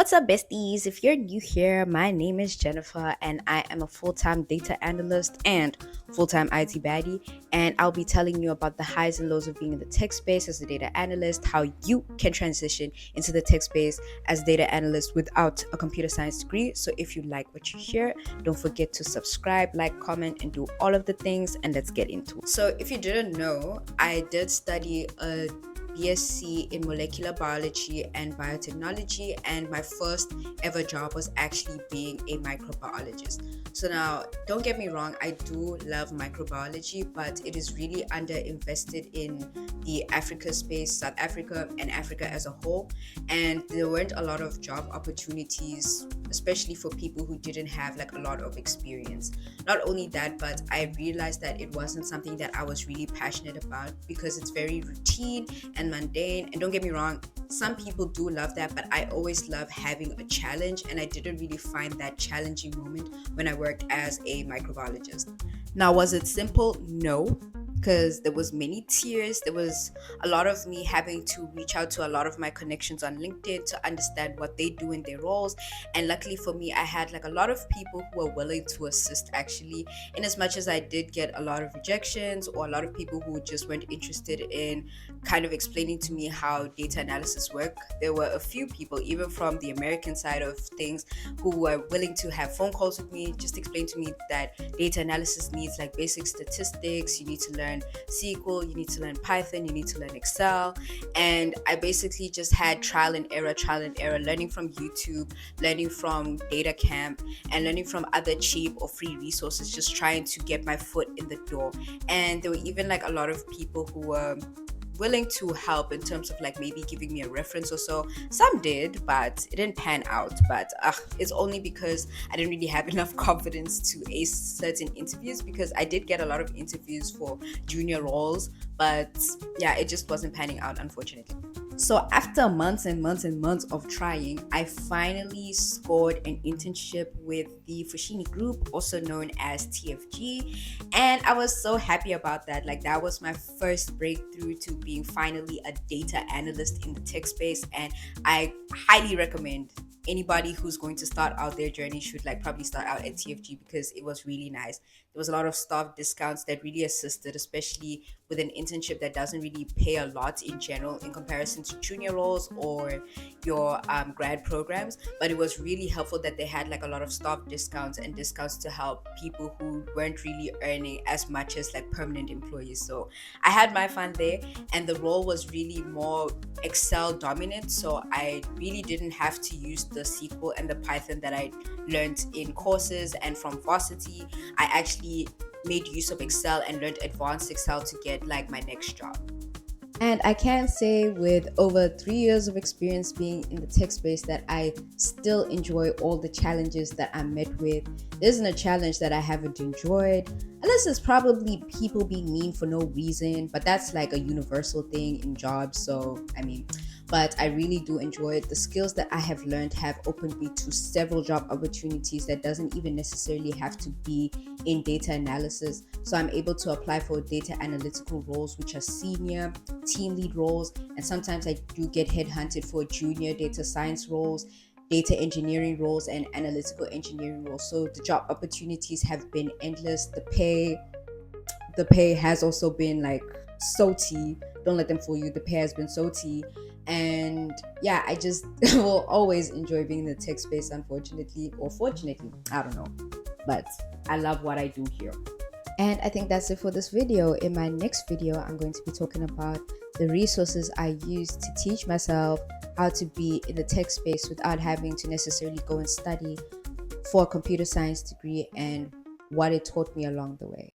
What's up, besties? If you're new here, my name is Jennifer, and I am a full-time data analyst and full-time IT baddie. And I'll be telling you about the highs and lows of being in the tech space as a data analyst, how you can transition into the tech space as data analyst without a computer science degree. So if you like what you hear, don't forget to subscribe, like, comment, and do all of the things. And let's get into it. So if you didn't know, I did study a BSc in molecular biology and biotechnology, and my first ever job was actually being a microbiologist. So now, don't get me wrong, I do love microbiology, but it is really underinvested in the Africa space, South Africa, and Africa as a whole. And there weren't a lot of job opportunities, especially for people who didn't have like a lot of experience. Not only that, but I realized that it wasn't something that I was really passionate about because it's very routine and mundane. And don't get me wrong, some people do love that, but I always love having a challenge, and I didn't really find that challenging moment when I worked as a microbiologist. Now, was it simple? No, because there was many tears. There was a lot of me having to reach out to a lot of my connections on LinkedIn to understand what they do in their roles. And luckily for me, I had like a lot of people who were willing to assist, actually, in as much as I did get a lot of rejections or a lot of people who just weren't interested in kind of explaining to me how data analysis work. There were a few people, even from the American side of things, who were willing to have phone calls with me, just explain to me that data analysis needs like basic statistics. You need to learn SQL, you need to learn Python, you need to learn Excel. And I basically just had trial and error, learning from YouTube, learning from Data Camp, and learning from other cheap or free resources, just trying to get my foot in the door. And there were even like a lot of people who were willing to help in terms of like maybe giving me a reference or so. Some did, but it didn't pan out. But it's only because I didn't really have enough confidence to ace certain interviews, because I did get a lot of interviews for junior roles, but yeah, it just wasn't panning out, unfortunately. So after months and months and months of trying, I finally scored an internship with the Fushini Group, also known as TFG. And I was so happy about that. Like, that was my first breakthrough to being finally a data analyst in the tech space. And I highly recommend anybody who's going to start out their journey should like probably start out at TFG, because it was really nice. There was a lot of staff discounts that really assisted, especially with an internship that doesn't really pay a lot in general in comparison to junior roles or your grad programs. But it was really helpful that they had like a lot of staff discounts and discounts to help people who weren't really earning as much as like permanent employees. So I had my fun there, and the role was really more Excel dominant. So I really didn't have to use the SQL and the Python that I learned in courses and from varsity. I actually made use of Excel and learned advanced Excel to get like my next job. And I can say with over 3 years of experience being in the tech space that I still enjoy all the challenges that I'm met with. There isn't a challenge that I haven't enjoyed, unless it's probably people being mean for no reason, but that's like a universal thing in jobs. So, but I really do enjoy it. The skills that I have learned have opened me to several job opportunities that doesn't even necessarily have to be in data analysis. So I'm able to apply for data analytical roles, which are senior, team lead roles, and sometimes I do get headhunted for junior data science roles, data engineering roles, and analytical engineering roles. So the job opportunities have been endless. The pay has also been like so tea. Don't let them fool you. The pay has been so tea. And yeah, I just will always enjoy being in the tech space, unfortunately, or fortunately, I don't know. But I love what I do here. And I think that's it for this video. In my next video, I'm going to be talking about the resources I use to teach myself how to be in the tech space without having to necessarily go and study for a computer science degree, and what it taught me along the way.